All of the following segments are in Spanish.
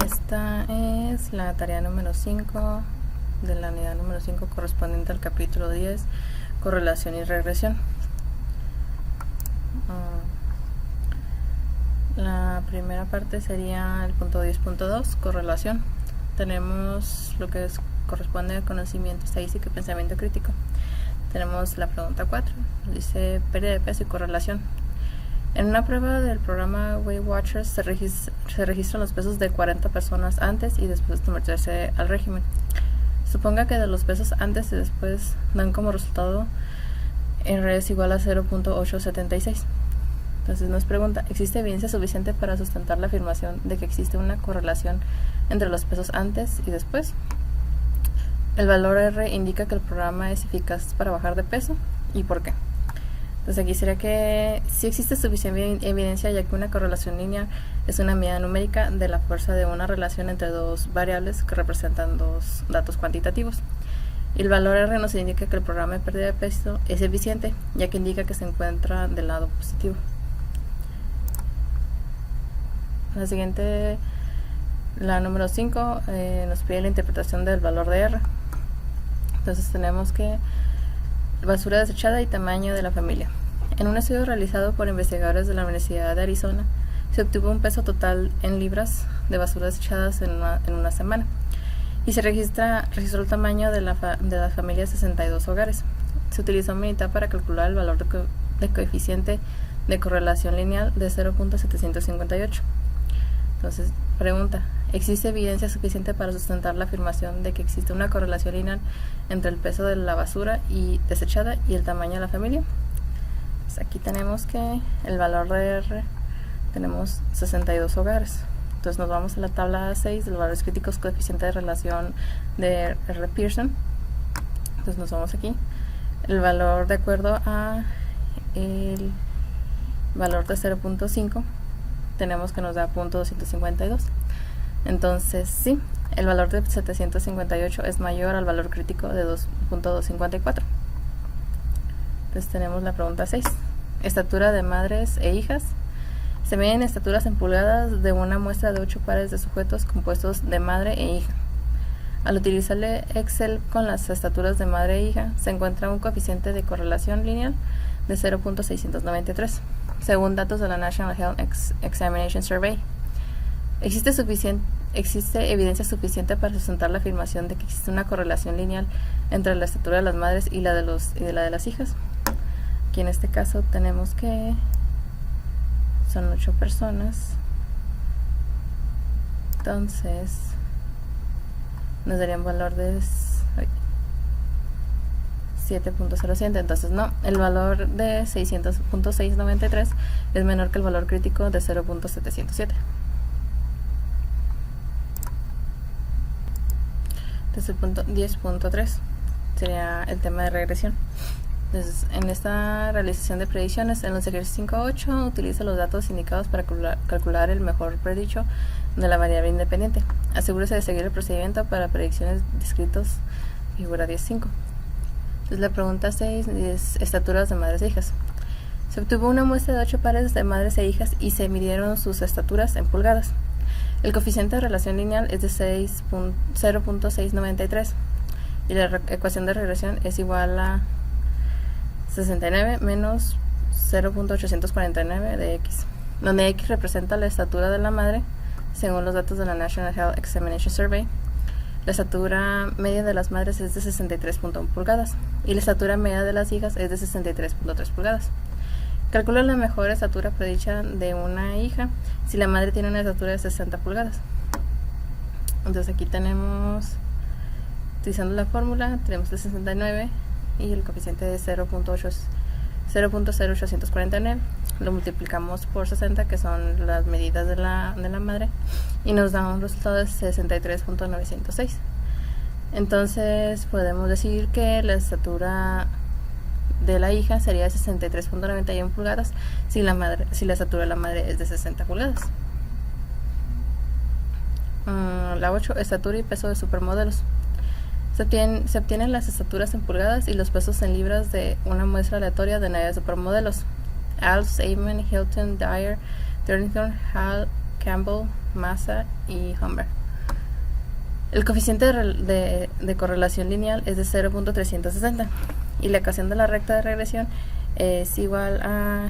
Esta es la tarea número 5 de la unidad número 5 correspondiente al capítulo 10, correlación y regresión. La primera parte sería el punto 10.2, correlación. Tenemos lo que corresponde al conocimiento estadístico y pensamiento crítico. Tenemos la pregunta 4, dice pérdida de peso y correlación. En una prueba del programa Weight Watchers se registran los pesos de 40 personas antes y después de someterse al régimen. Suponga que de los pesos antes y después dan como resultado R es igual a 0.876. Entonces nos pregunta, ¿existe evidencia suficiente para sustentar la afirmación de que existe una correlación entre los pesos antes y después? El valor R indica que el programa es eficaz para bajar de peso. ¿Y por qué? Entonces aquí sería que sí existe suficiente evidencia, ya que una correlación lineal es una medida numérica de la fuerza de una relación entre dos variables que representan dos datos cuantitativos. Y el valor R nos indica que el programa de pérdida de peso es eficiente, ya que indica que se encuentra del lado positivo. La siguiente, la número 5, nos pide la interpretación del valor de R. Entonces tenemos que basura desechada y tamaño de la familia. En un estudio realizado por investigadores de la Universidad de Arizona, se obtuvo un peso total en libras de basura desechadas en una semana. Y se registró el tamaño de la familia de 62 hogares. Se utilizó una unidad para calcular el valor de coeficiente de correlación lineal de 0.758. Entonces, pregunta, ¿existe evidencia suficiente para sustentar la afirmación de que existe una correlación lineal entre el peso de la basura desechada y el tamaño de la familia? Pues aquí tenemos que el valor de R, tenemos 62 hogares. Entonces nos vamos a la tabla 6 de los valores críticos coeficiente de relación de R. Pearson. Entonces nos vamos aquí. El valor de acuerdo a el valor de 0.5 tenemos que nos da .252. Entonces sí, el valor de 758 es mayor al valor crítico de 2.254. Entonces tenemos la pregunta 6. Estatura de madres e hijas. Se miden estaturas en pulgadas de una muestra de 8 pares de sujetos compuestos de madre e hija. Al utilizarle Excel con las estaturas de madre e hija, se encuentra un coeficiente de correlación lineal de 0.693, según datos de la National Health Examination Survey. ¿Existe evidencia suficiente para sustentar la afirmación de que existe una correlación lineal entre la estatura de las madres y la de las hijas? Aquí en este caso tenemos que son 8 personas. Entonces nos daría un valor de 7.07. Entonces no, el valor de 600.693 es menor que el valor crítico de 0.707. Entonces el punto 10.3 sería el tema de regresión. Entonces, en esta realización de predicciones, en los ejercicios 5.8 utiliza los datos indicados para calcular el mejor predicho de la variable independiente. Asegúrese de seguir el procedimiento para predicciones descritos figura 10.5. Entonces la pregunta 6 es estaturas de madres e hijas. Se obtuvo una muestra de 8 pares de madres e hijas y se midieron sus estaturas en pulgadas. El coeficiente de relación lineal es de 0.693 y la ecuación de regresión es igual a 69 menos 0.849 de X, donde X representa la estatura de la madre según los datos de la National Health Examination Survey. La estatura media de las madres es de 63.1 pulgadas y la estatura media de las hijas es de 63.3 pulgadas. Calcula la mejor estatura predicha de una hija si la madre tiene una estatura de 60 pulgadas. Entonces aquí tenemos, utilizando la fórmula, tenemos el 69 y el coeficiente de 0.0849, lo multiplicamos por 60, que son las medidas de la madre, y nos da un resultado de 63.906. Entonces podemos decir que la estatura de la hija sería de 63.91 pulgadas si la estatura de la madre es de 60 pulgadas. La 8, estatura y peso de supermodelos. Se obtienen las estaturas en pulgadas y los pesos en libras de una muestra aleatoria de 9 supermodelos: Al, Seidman, Hilton, Dyer, Turlington, Hall, Campbell, Mazda y Hummer. El coeficiente de correlación lineal es de 0.360 y la ecuación de la recta de regresión es igual a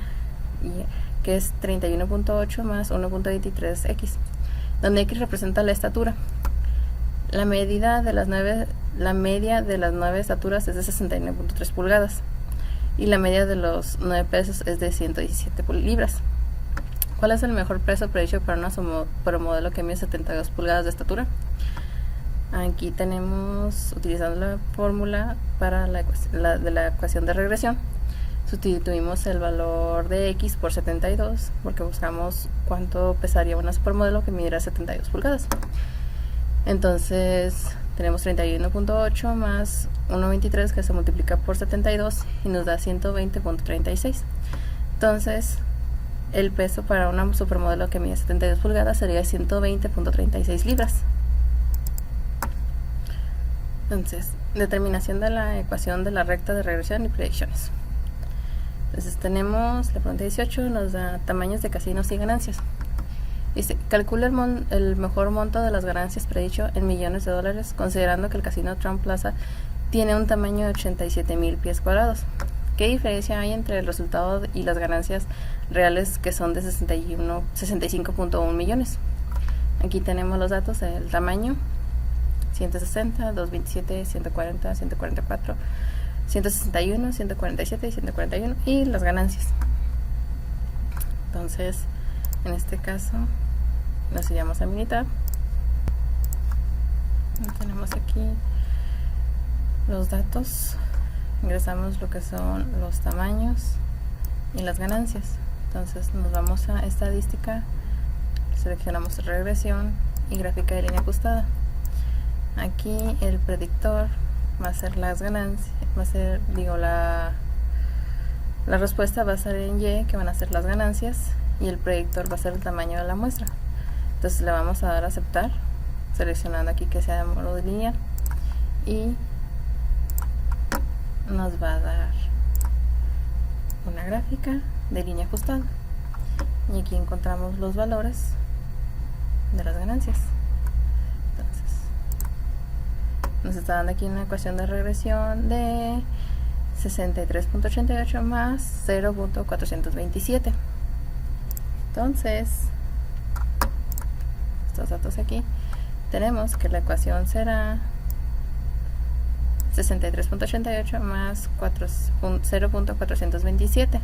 que es 31.8 más 1.23x, donde x representa la estatura. La media de las 9 estaturas es de 69.3 pulgadas y la media de los 9 pesos es de 117 libras. ¿Cuál es el mejor peso predicho para una supermodelo que mide 72 pulgadas de estatura? Aquí tenemos, utilizando la fórmula para la ecuación de regresión, sustituimos el valor de x por 72 porque buscamos cuánto pesaría una supermodelo que midiera 72 pulgadas. Entonces tenemos 31.8 más 1.23 que se multiplica por 72 y nos da 120.36. Entonces el peso para una supermodelo que mide 72 pulgadas sería 120.36 libras. Entonces, determinación de la ecuación de la recta de regresión y predicciones. Entonces tenemos la pregunta 18, nos da tamaños de casinos y ganancias. Dice, calcula el mejor monto de las ganancias predicho en millones de dólares, considerando que el casino Trump Plaza tiene un tamaño de 87,000 pies cuadrados. ¿Qué diferencia hay entre el resultado y las ganancias reales, que son de 65.1 millones? Aquí tenemos los datos del tamaño: 160, 227, 140, 144, 161, 147 y 141, y las ganancias. Entonces, en este caso, nos sellamos a militar. Tenemos aquí los datos, ingresamos lo que son los tamaños y las ganancias. Entonces nos vamos a estadística, seleccionamos regresión y gráfica de línea ajustada. Aquí el predictor va a ser las ganancias, va a ser, la respuesta va a ser en Y, que van a ser las ganancias, y el predictor va a ser el tamaño de la muestra. Entonces le vamos a dar a aceptar, seleccionando aquí que sea de modo lineal, y nos va a dar una gráfica de línea ajustada, y aquí encontramos los valores de las ganancias. Entonces nos está dando aquí una ecuación de regresión de 63.88 más 0.427. Entonces, estos datos aquí, tenemos que la ecuación será 63.88 más 0.427,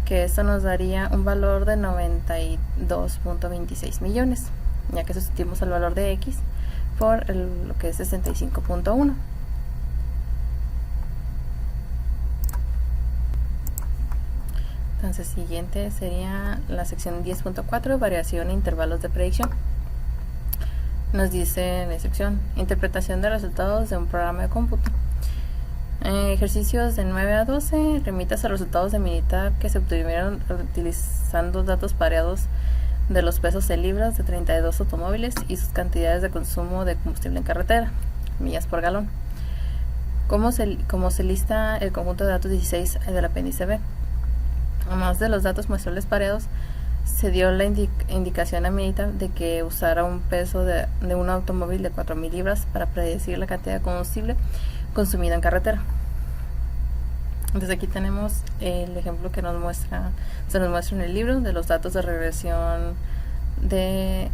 que esto nos daría un valor de 92.26 millones, ya que sustituimos el valor de x por lo que es 65.1. Entonces, siguiente sería la sección 10.4, variación e intervalos de predicción. Nos dice en la sección, interpretación de resultados de un programa de cómputo. Ejercicios de 9 a 12, remitas a resultados de militar que se obtuvieron utilizando datos pareados de los pesos en libras de 32 automóviles y sus cantidades de consumo de combustible en carretera, millas por galón. Como se lista el conjunto de datos 16 del apéndice B. Además de los datos muestrales pareados, se dio la indicación a militar de que usara un peso de un automóvil de 4,000 libras para predecir la cantidad de combustible consumida en carretera. Entonces aquí tenemos el ejemplo que se nos muestra en el libro de los datos de regresión del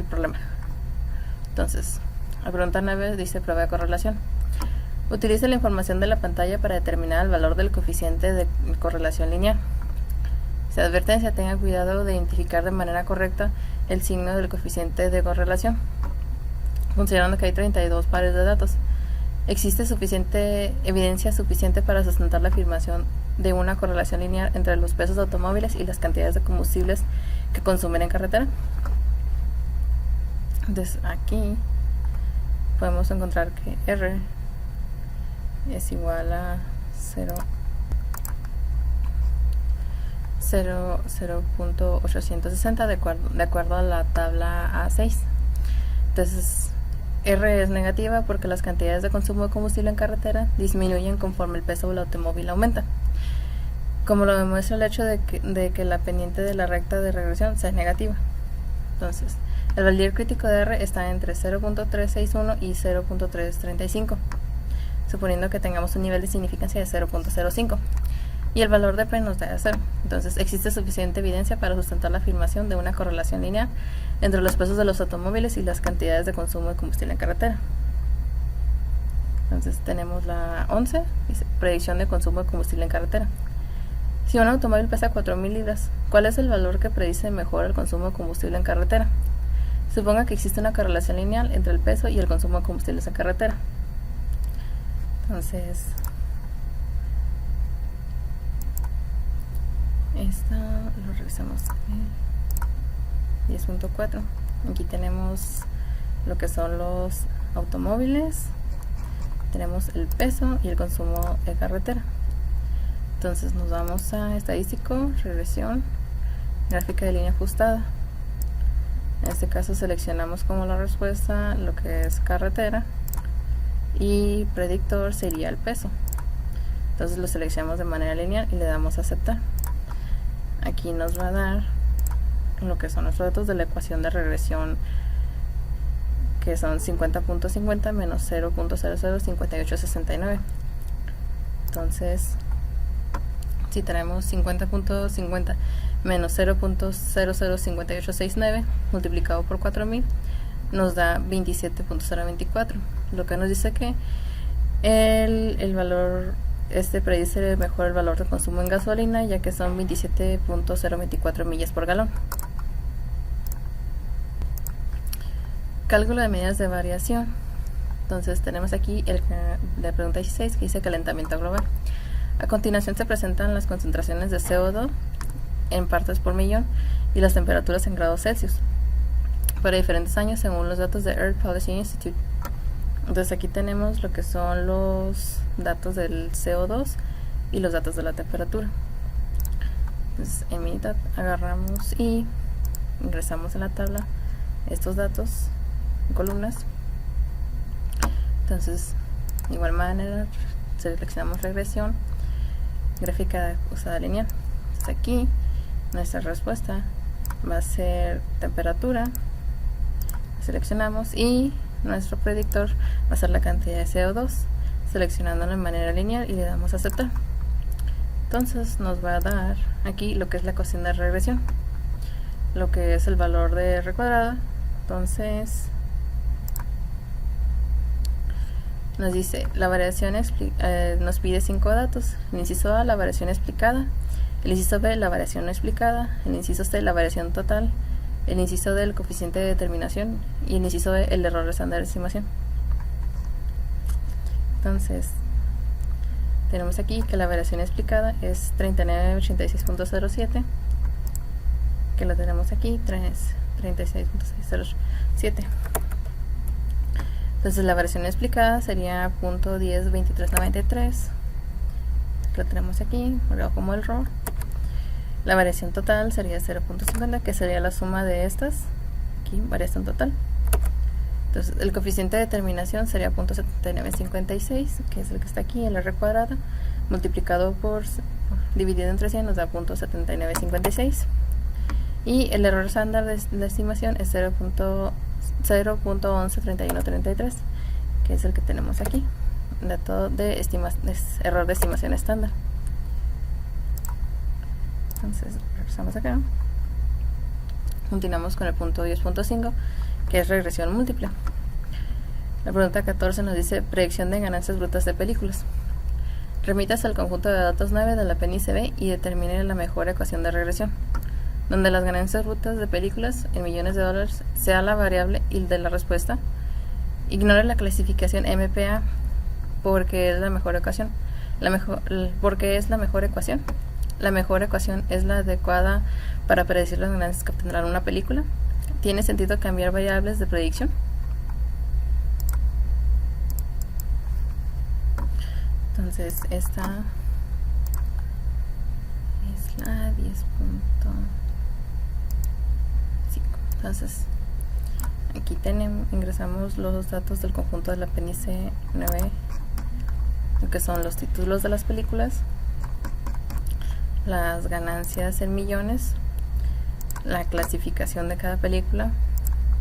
problema. Entonces, la pregunta 9 dice prueba de correlación. Utiliza la información de la pantalla para determinar el valor del coeficiente de correlación lineal. Se advertencia, tenga cuidado de identificar de manera correcta el signo del coeficiente de correlación, considerando que hay 32 pares de datos. Existe evidencia suficiente para sustentar la afirmación de una correlación lineal entre los pesos de automóviles y las cantidades de combustibles que consumen en carretera. Entonces aquí podemos encontrar que R es igual a 0.860 de acuerdo a la tabla A6. Entonces R es negativa porque las cantidades de consumo de combustible en carretera disminuyen conforme el peso del automóvil aumenta. como lo demuestra el hecho de que la pendiente de la recta de regresión sea negativa. Entonces, el valor crítico de R está entre 0.361 y 0.335, suponiendo que tengamos un nivel de significancia de 0.05. Y el valor de P nos da 0. Entonces, existe suficiente evidencia para sustentar la afirmación de una correlación lineal entre los pesos de los automóviles y las cantidades de consumo de combustible en carretera. Entonces, tenemos la 11, dice, predicción de consumo de combustible en carretera. Si un automóvil pesa 4.000 libras, ¿cuál es el valor que predice mejor el consumo de combustible en carretera? Suponga que existe una correlación lineal entre el peso y el consumo de combustibles en carretera. Entonces, lo revisamos en 10.4. Aquí tenemos lo que son los automóviles, tenemos el peso y el consumo de carretera. Entonces nos vamos a estadístico, regresión, gráfica de línea ajustada. En este caso seleccionamos como la respuesta lo que es carretera y predictor sería el peso. Entonces lo seleccionamos de manera lineal y le damos a aceptar. Aquí nos va a dar lo que son los datos de la ecuación de regresión, que son 50.50 menos 0.005869. Entonces, si tenemos 50.50 menos 0.005869 multiplicado por 4000, nos da 27.024, lo que nos dice que el valor predice mejor el valor de consumo en gasolina, ya que son 27.024 millas por galón. Cálculo de medidas de variación. Entonces tenemos aquí la pregunta 16, que dice calentamiento global. A continuación se presentan las concentraciones de CO2 en partes por millón y las temperaturas en grados Celsius para diferentes años según los datos de Air Policy Institute. Entonces aquí tenemos lo que son los datos del CO2 y los datos de la temperatura. Entonces en Minitab agarramos y ingresamos en la tabla estos datos en columnas. Entonces, de igual manera seleccionamos regresión, gráfica ajustada lineal. Entonces aquí nuestra respuesta va a ser temperatura, seleccionamos, y nuestro predictor va a ser la cantidad de CO2, seleccionándolo de manera lineal y le damos a aceptar. Entonces nos va a dar aquí lo que es la ecuación de regresión, lo que es el valor de R cuadrada. Entonces nos dice la variación nos pide 5 datos: el inciso A, la variación explicada; el inciso B, la variación no explicada; el inciso C, la variación total; el inciso D, el coeficiente de determinación; y el inciso E, el error estándar de estimación. Entonces tenemos aquí que la variación explicada es 3986.07, que lo tenemos aquí, 36.607. Entonces la variación explicada sería .102393, lo tenemos aquí, como el error. La variación total sería 0.50, que sería la suma de estas, aquí, variación total. Entonces el coeficiente de determinación sería .7956, que es el que está aquí, el R cuadrada, multiplicado dividido entre 100 nos da .7956. Y el error estándar de estimación es 0.113133, que es el que tenemos aquí, dato de error de estimación estándar. Entonces regresamos acá, continuamos con el punto 10.5, que es regresión múltiple. La pregunta 14 nos dice predicción de ganancias brutas de películas. Remítase al conjunto de datos 9 de la PNICB y determine la mejor ecuación de regresión, donde las ganancias brutas de películas en millones de dólares sea la variable y de la respuesta. Ignore la clasificación MPA porque es la mejor ecuación. Porque es la mejor ecuación. La mejor ecuación es la adecuada para predecir las ganancias que obtendrán una película. ¿Tiene sentido cambiar variables de predicción? Entonces esta es la 10.5. Entonces aquí ingresamos los datos del conjunto de la PNIC 9, que son los títulos de las películas, las ganancias en millones, la clasificación de cada película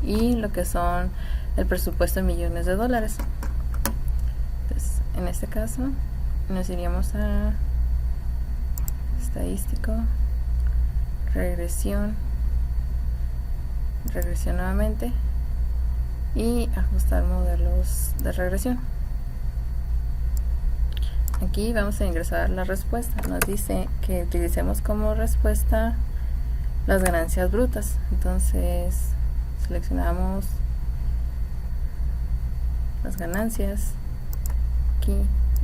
y lo que son el presupuesto en millones de dólares. Entonces, en este caso nos iríamos a estadístico, regresión nuevamente y ajustar modelos de regresión. Aquí vamos a ingresar la respuesta. Nos dice que utilicemos como respuesta las ganancias brutas. Entonces seleccionamos las ganancias aquí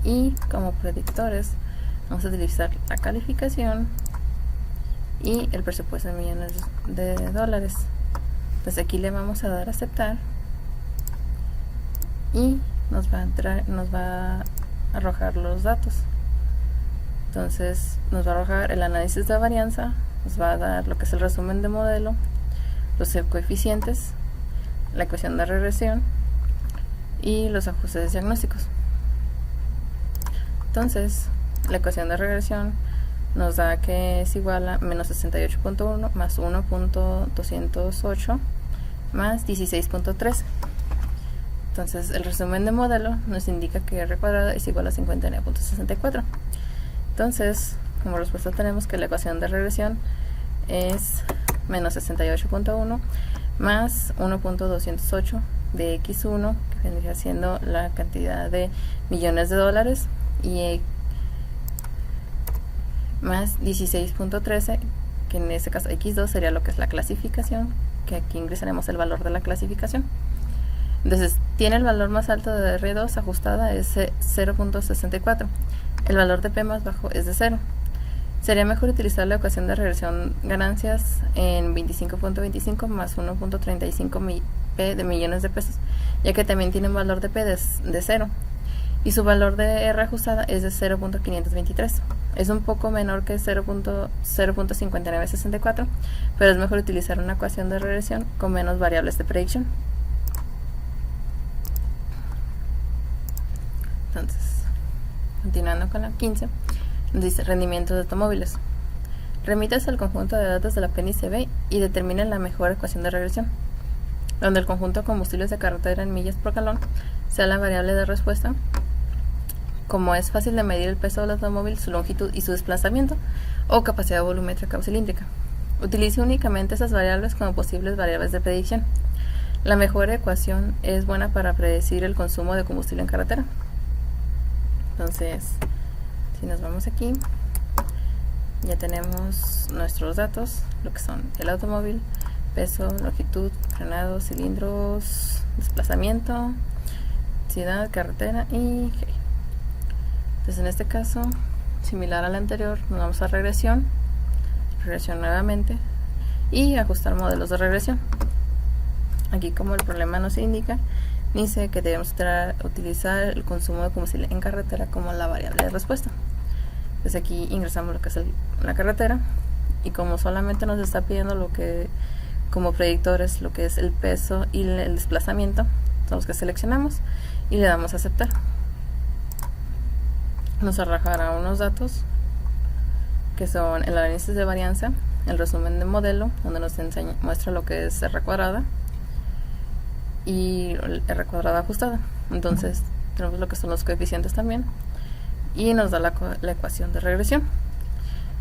y como predictores vamos a utilizar la calificación y el presupuesto en millones de dólares. Entonces aquí le vamos a dar a aceptar y nos va a arrojar los datos. Entonces nos va a arrojar el análisis de varianza, nos va a dar lo que es el resumen de modelo, los coeficientes, la ecuación de regresión y los ajustes diagnósticos. Entonces la ecuación de regresión nos da que es igual a menos 68.1 más 1.208 más 16.13. Entonces el resumen de modelo nos indica que R cuadrada es igual a 59.64. Entonces como respuesta tenemos que la ecuación de regresión es menos 68.1 más 1.208 de X1, que vendría siendo la cantidad de millones de dólares, y más 16.13, que en este caso X2 sería lo que es la clasificación, que aquí ingresaremos el valor de la clasificación. Entonces tiene el valor más alto de R2 ajustada es 0.64, el valor de P más bajo es de 0. Sería mejor utilizar la ecuación de regresión ganancias en 25.25 más 1.35 P de millones de pesos, ya que también tiene un valor de P de 0 y su valor de R ajustada es de 0.523. Es un poco menor que 0.5964, pero es mejor utilizar una ecuación de regresión con menos variables de predicción. Entonces, continuando con la 15, nos dice rendimiento de automóviles. Remítase al conjunto de datos del apéndice B y determine la mejor ecuación de regresión, donde el conjunto de combustibles de carretera en millas por galón sea la variable de respuesta. Como es fácil de medir el peso del automóvil, su longitud y su desplazamiento o capacidad volumétrica o cilíndrica, utilice únicamente esas variables como posibles variables de predicción. La mejor ecuación es buena para predecir el consumo de combustible en carretera. Entonces, si nos vamos aquí, ya tenemos nuestros datos, lo que son el automóvil, peso, longitud, frenado, cilindros, desplazamiento, ciudad, carretera y G. Entonces en este caso, similar al anterior, nos vamos a regresión nuevamente y ajustar modelos de regresión. Aquí, como el problema nos indica, dice que debemos utilizar el consumo de combustible en carretera como la variable de respuesta. Entonces aquí ingresamos lo que es la carretera, y como solamente nos está pidiendo lo que como predictores lo que es el peso y el desplazamiento, son los que seleccionamos y le damos a aceptar. Nos arrojará unos datos que son el análisis de varianza, el resumen de modelo, donde nos muestra lo que es R cuadrada y R cuadrada ajustada. Entonces tenemos lo que son los coeficientes también y nos da la ecuación de regresión.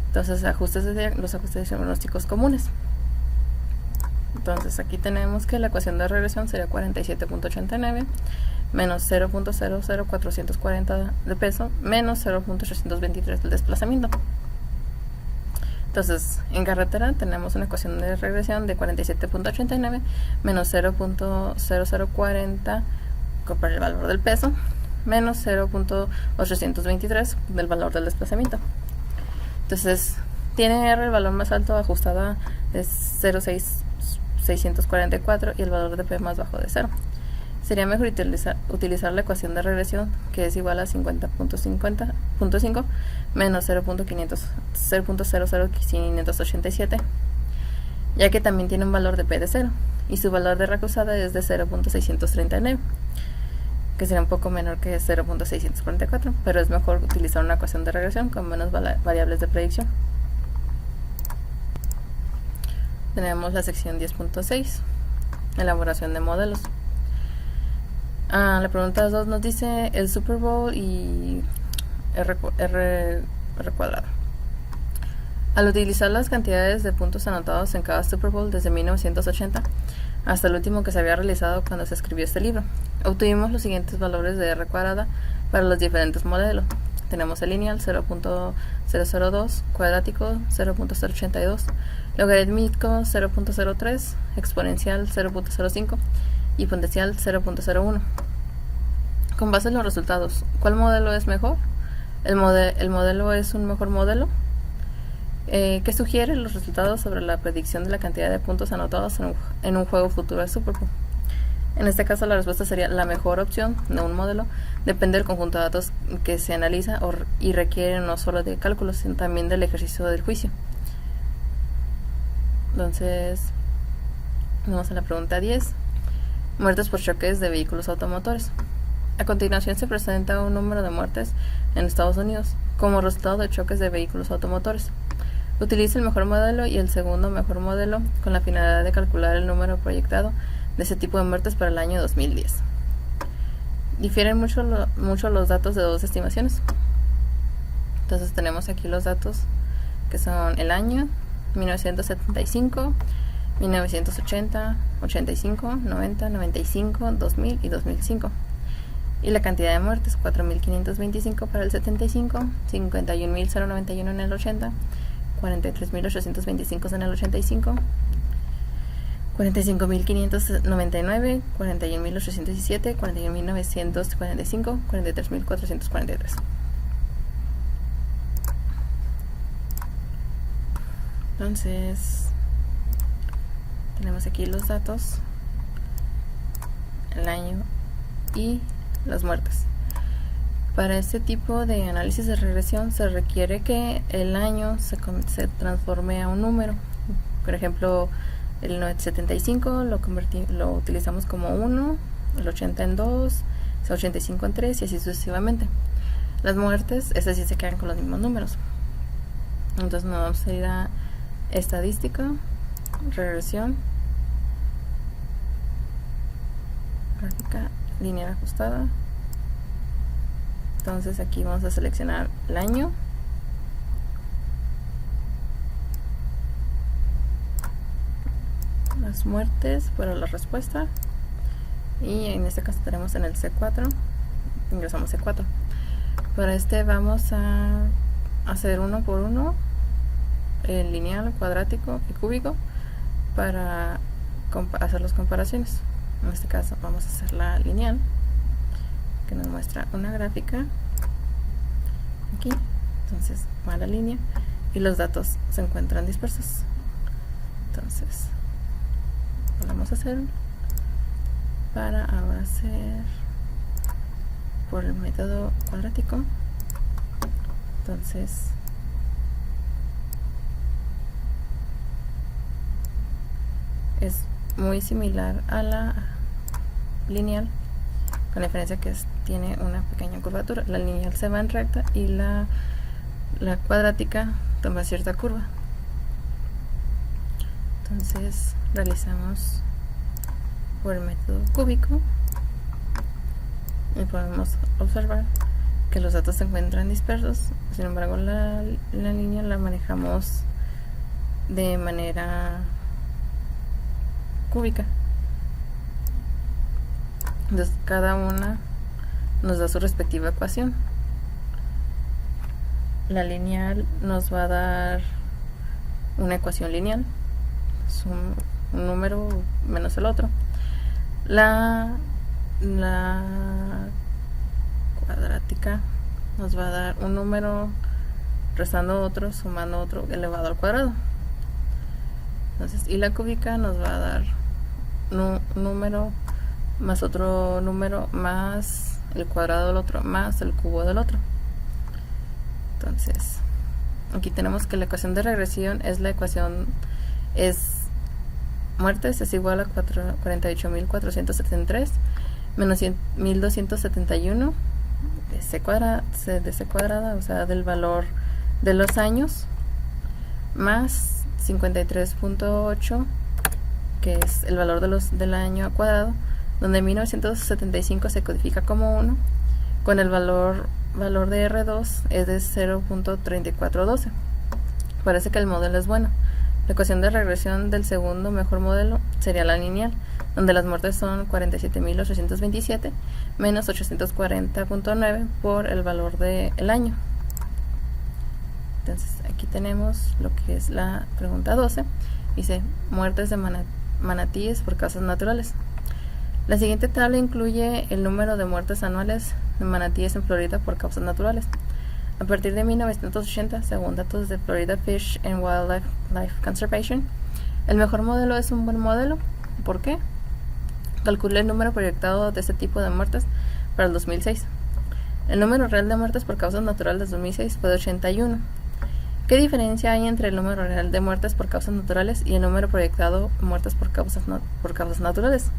Entonces los ajustes diagnósticos comunes. Entonces aquí tenemos que la ecuación de regresión sería 47.89 menos 0.00440 de peso menos 0.823 del desplazamiento. Entonces en carretera tenemos una ecuación de regresión de 47.89 menos 0.0040 por el valor del peso menos 0.823 del valor del desplazamiento. Entonces tiene R el valor más alto ajustada de 0.644 y el valor de P más bajo de 0. Sería mejor utilizar la ecuación de regresión, que es igual a 50.5 menos 0.00587, ya que también tiene un valor de P de 0 y su valor de R ajustada es de 0.639, que sería un poco menor que 0.644, pero es mejor utilizar una ecuación de regresión con menos variables de predicción. tenemos la sección 10.6, elaboración de modelos. La pregunta 2 nos dice el Super Bowl y R cuadrado. Al utilizar las cantidades de puntos anotados en cada Super Bowl desde 1980 hasta el último que se había realizado cuando se escribió este libro, obtuvimos los siguientes valores de R cuadrada para los diferentes modelos. Tenemos el lineal 0.002, cuadrático 0.082, logarítmico 0.03, exponencial 0.05 y potencial 0.01. Con base en los resultados, ¿cuál modelo es mejor? ¿El modelo es un mejor modelo? ¿Qué sugiere los resultados sobre la predicción de la cantidad de puntos anotados en un juego futuro de Super Bowl? En este caso la respuesta sería la mejor opción de un modelo. Depende del conjunto de datos que se analiza y requiere no solo de cálculos, sino también del ejercicio del juicio. Entonces, vamos a la pregunta 10. Muertes por choques de vehículos automotores. A continuación se presenta un número de muertes en Estados Unidos como resultado de choques de vehículos automotores. Utiliza el mejor modelo y el segundo mejor modelo con la finalidad de calcular el número proyectado de ese tipo de muertes para el año 2010. Difieren mucho los datos de dos estimaciones. Entonces tenemos aquí los datos que son el año 1975, 1980, 85, 90, 95, 2000 y 2005. Y la cantidad de muertes, 4.525 para el 75, 51.091 en el 80, 43.825 en el 85, 45.599, 41.817, 41.945, 43.443. Entonces, tenemos aquí los datos, el año y las muertes. Para este tipo de análisis de regresión se requiere que el año se transforme a un número. Por ejemplo, el 75 lo utilizamos como 1, el 80 en 2, el 85 en 3 y así sucesivamente. Las muertes, esas sí se quedan con los mismos números. Entonces nos vamos a ir a estadística, regresión, gráfica lineal ajustada. Entonces aquí vamos a seleccionar el año, las muertes para la respuesta, y en este caso tenemos en el C4, ingresamos C4. Para este vamos a hacer uno por uno el lineal, cuadrático y cúbico para hacer las comparaciones. En este caso vamos a hacer la lineal, que nos muestra una gráfica aquí. Entonces va la línea y los datos se encuentran dispersos. Entonces volvemos a hacer para ahora hacer por el método cuadrático. Entonces es muy similar a la lineal, con la diferencia que tiene una pequeña curvatura. La lineal se va en recta y la cuadrática toma cierta curva. Entonces realizamos por el método cúbico y podemos observar que los datos se encuentran dispersos. Sin embargo, la línea la manejamos de manera cúbica. Entonces cada una nos da su respectiva ecuación. La lineal nos va a dar una ecuación lineal, es un número menos el otro. La cuadrática nos va a dar un número restando otro, sumando otro, elevado al cuadrado. Entonces, y la cúbica nos va a dar un número más otro número más el cuadrado del otro más el cubo del otro. Entonces aquí tenemos que la ecuación de regresión es muertes es igual a 48.473 menos 1.271 de C cuadrada, o sea, del valor de los años, más 53.8, que es el valor del año cuadrado, donde 1975 se codifica como 1, con el valor de R2 es de 0.3412. Parece que el modelo es bueno. La ecuación de regresión del segundo mejor modelo sería la lineal, donde las muertes son 47.827 menos 840.9 por el valor del año. Entonces aquí tenemos lo que es la pregunta 12. Dice muertes de manatíes por causas naturales. La siguiente tabla incluye el número de muertes anuales de manatíes en Florida por causas naturales. A partir de 1980, según datos de Florida Fish and Wildlife Conservation, el mejor modelo es un buen modelo. ¿Por qué? Calculé el número proyectado de este tipo de muertes para el 2006. El número real de muertes por causas naturales del 2006 fue de 81. ¿Qué diferencia hay entre el número real de muertes por causas naturales y el número proyectado de muertes por causas naturales?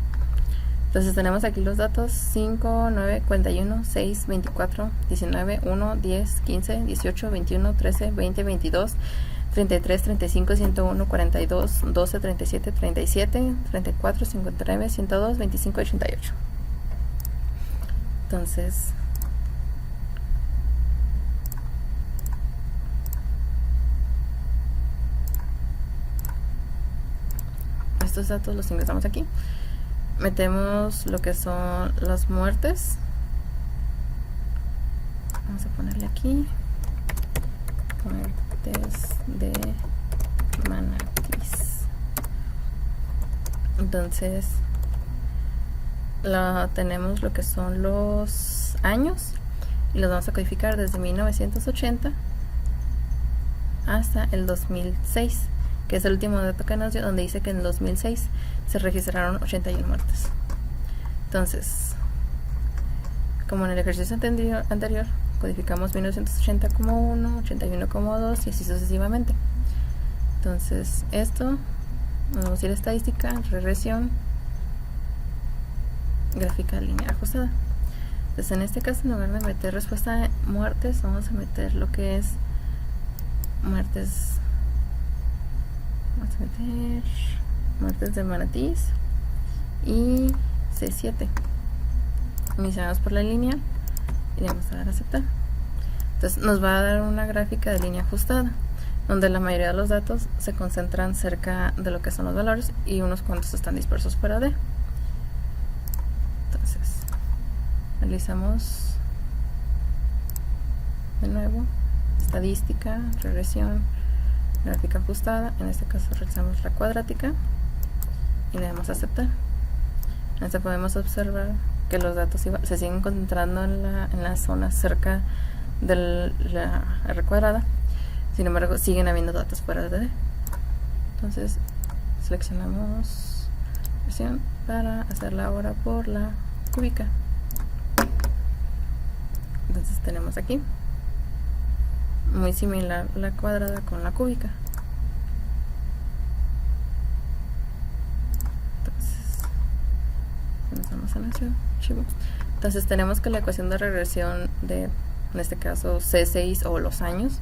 Entonces tenemos aquí los datos 5, 9, 41, 6, 24, 19, 1, 10, 15, 18, 21, 13, 20, 22, 33, 35, 101, 42, 12, 37, 37, 34, 59, 102, 25, 88. Entonces, estos datos los ingresamos aquí. Metemos lo que son las muertes. Vamos a ponerle aquí muertes de manatíes. Entonces tenemos lo que son los años y los vamos a codificar desde 1980 hasta el 2006, que es el último dato que nos dio, donde dice que en el 2006 se registraron 81 muertes. Entonces, como en el ejercicio anterior, codificamos 1980 como 1, 81 como 2 y así sucesivamente. Entonces, esto, vamos a ir a estadística, regresión, gráfica lineal ajustada. Entonces, en este caso, en lugar de meter respuesta de muertes, vamos a meter lo que es muertes. Vamos a meter muertes de manatíes y C7. Iniciamos por la lineal y le vamos a dar a aceptar. Entonces nos va a dar una gráfica de línea ajustada, donde la mayoría de los datos se concentran cerca de lo que son los valores y unos cuantos están dispersos fuera de. Entonces realizamos de nuevo estadística, regresión, gráfica ajustada. En este caso realizamos la cuadrática y le damos a aceptar. En este podemos observar que los datos se siguen concentrando en la zona cerca de la R cuadrada. Sin embargo, siguen habiendo datos fuera de D. Entonces seleccionamos versión para hacerla ahora por la cúbica. Entonces tenemos aquí muy similar la cuadrada con la cúbica. Entonces tenemos que la ecuación de regresión de, en este caso C6 o los años,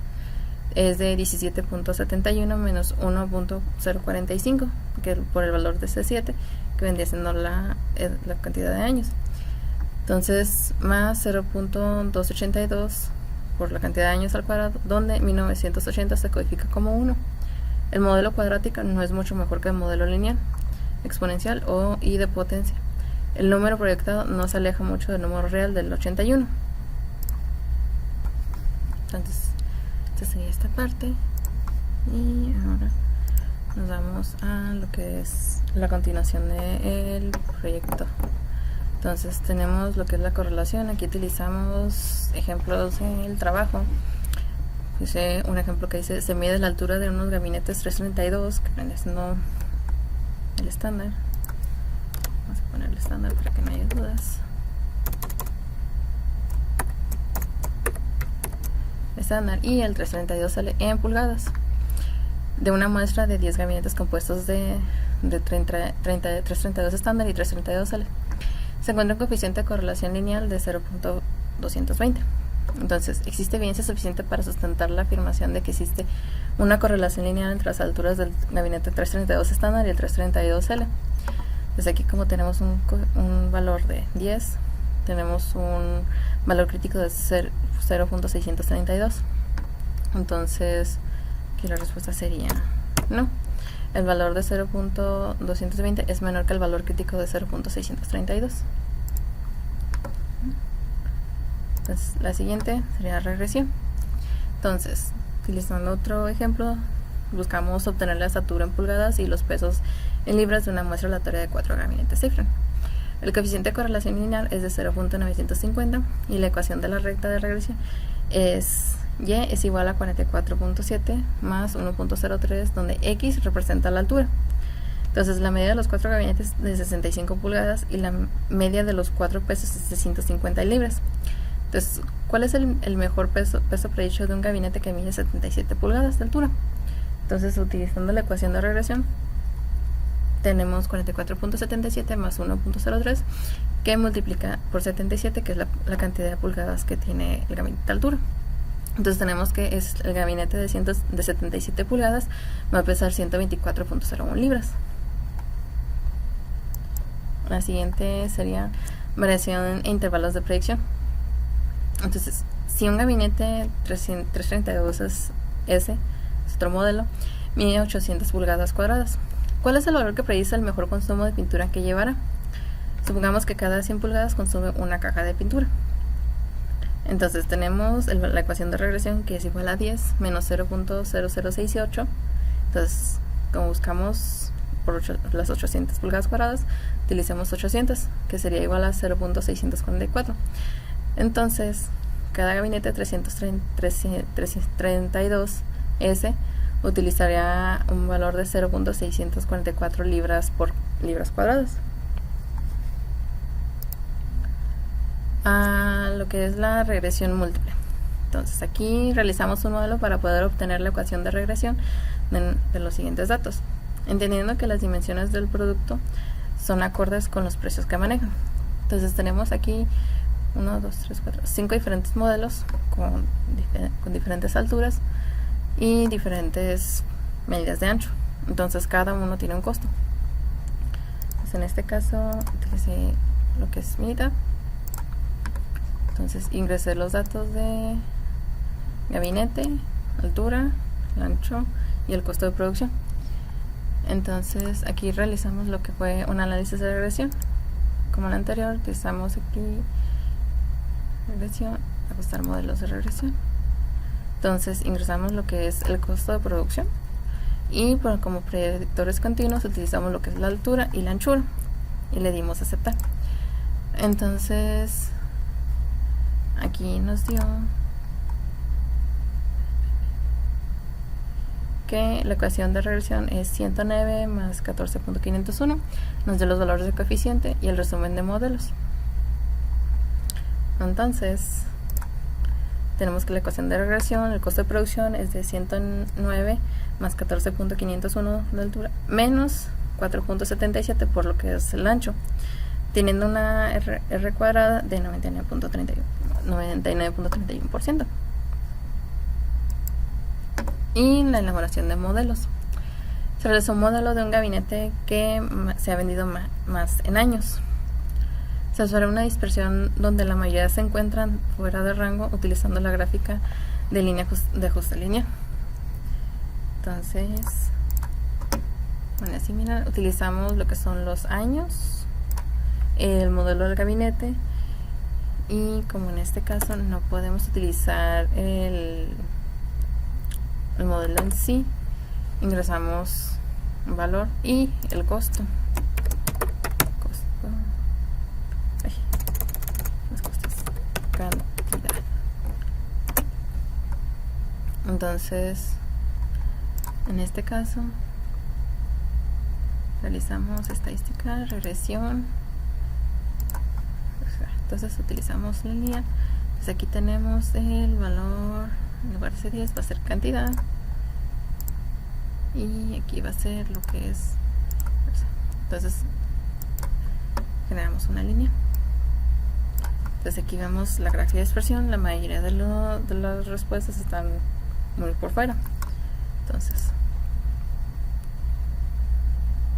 es de 17.71 menos 1.045, que por el valor de C7, que vendría siendo la cantidad de años. Entonces más 0.282 por la cantidad de años al cuadrado, donde 1980 se codifica como 1. El modelo cuadrático no es mucho mejor que el modelo lineal, exponencial o y de potencia. El número proyectado no se aleja mucho del número real del 81. Entonces, esta sería esta parte. Y ahora nos vamos a lo que es la continuación del proyecto. Entonces tenemos lo que es la correlación. Aquí utilizamos ejemplos del trabajo. Dice un ejemplo que dice: se mide la altura de unos gabinetes 332, que viene siendo el estándar. Vamos a poner el estándar para que no haya dudas. Estándar, y el 332 sale en pulgadas. De una muestra de 10 gabinetes compuestos de 332 estándar y 332 sale. Se encuentra un coeficiente de correlación lineal de 0.220. Entonces, existe evidencia suficiente para sustentar la afirmación de que existe una correlación lineal entre las alturas del gabinete 332 estándar y el 332L. Desde aquí, como tenemos un valor de 10, tenemos un valor crítico de 0.632. Entonces aquí la respuesta sería no. El valor de 0.220 es menor que el valor crítico de 0.632. Entonces la siguiente sería regresión. Entonces, utilizando otro ejemplo, buscamos obtener la estatura en pulgadas y los pesos en libras de una muestra aleatoria de 4 gabinetes Seifert. El coeficiente de correlación lineal es de 0.950 y la ecuación de la recta de regresión es y es igual a 44.7 más 1.03, donde x representa la altura. Entonces la media de los 4 gabinetes es de 65 pulgadas y la media de los 4 pesos es de 150 libras. Entonces, ¿cuál es el mejor peso predicho de un gabinete que mide 77 pulgadas de altura? Entonces, utilizando la ecuación de regresión, tenemos 44.77 más 1.03 que multiplica por 77, que es la cantidad de pulgadas que tiene el gabinete de altura. Entonces tenemos que el gabinete de 77 pulgadas va a pesar 124.01 libras. La siguiente sería variación e intervalos de predicción. Entonces, si un gabinete 332S es otro modelo, mide 800 pulgadas cuadradas, ¿cuál es el valor que predice el mejor consumo de pintura que llevará? Supongamos que cada 100 pulgadas consume una caja de pintura. Entonces tenemos la ecuación de regresión, que es igual a 10 menos 0.0068. Entonces, como buscamos por las 800 pulgadas cuadradas, utilicemos 800, que sería igual a 0.644. Entonces, cada gabinete 332S utilizaría un valor de 0.644 libras por libras cuadradas. A lo que es la regresión múltiple. Entonces, aquí realizamos un modelo para poder obtener la ecuación de regresión de los siguientes datos, entendiendo que las dimensiones del producto son acordes con los precios que manejan. Entonces, tenemos aquí 5 diferentes modelos con diferentes alturas y diferentes medidas de ancho. Entonces cada uno tiene un costo. Pues en este caso utilicé lo que es mitad. Entonces ingresé los datos de gabinete, altura, ancho y el costo de producción. Entonces aquí realizamos lo que fue un análisis de regresión. Como el anterior, utilizamos aquí regresión, ajustar modelos de regresión. Entonces ingresamos lo que es el costo de producción y como predictores continuos utilizamos lo que es la altura y la anchura y le dimos aceptar. Entonces aquí nos dio que la ecuación de regresión es 109 más 14.501, nos dio los valores de coeficiente y el resumen de modelos. Entonces tenemos que la ecuación de regresión, el costo de producción es de 109 más 14.501 de altura menos 4.77 por lo que es el ancho, teniendo una R cuadrada de 99.31%. Y la elaboración de modelos. Se realizó un modelo de un gabinete que se ha vendido más en años. Se observa una dispersión donde la mayoría se encuentran fuera de rango utilizando la gráfica de línea de ajuste lineal. Entonces, bueno, así mira, utilizamos lo que son los años, el modelo del gabinete y como en este caso no podemos utilizar el modelo en sí, ingresamos un valor y el costo. Cantidad. Entonces, en este caso, realizamos estadística, regresión. Entonces utilizamos la línea. Entonces aquí tenemos el valor, en lugar de ser 10 va a ser cantidad. Y aquí va a ser lo que es. Entonces generamos una línea. Entonces aquí vemos la gráfica de dispersión. La mayoría de las respuestas están muy por fuera. Entonces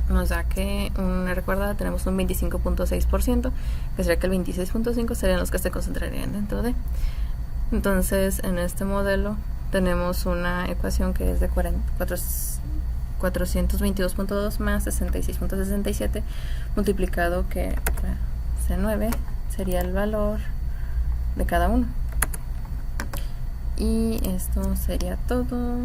nos da que recuerda, tenemos un 25.6%, que sería que el 26.5 serían los que se concentrarían dentro de. Entonces en este modelo tenemos una ecuación que es de 422.2 más 66.67 multiplicado que C9 sería el valor de cada uno. Y esto sería todo.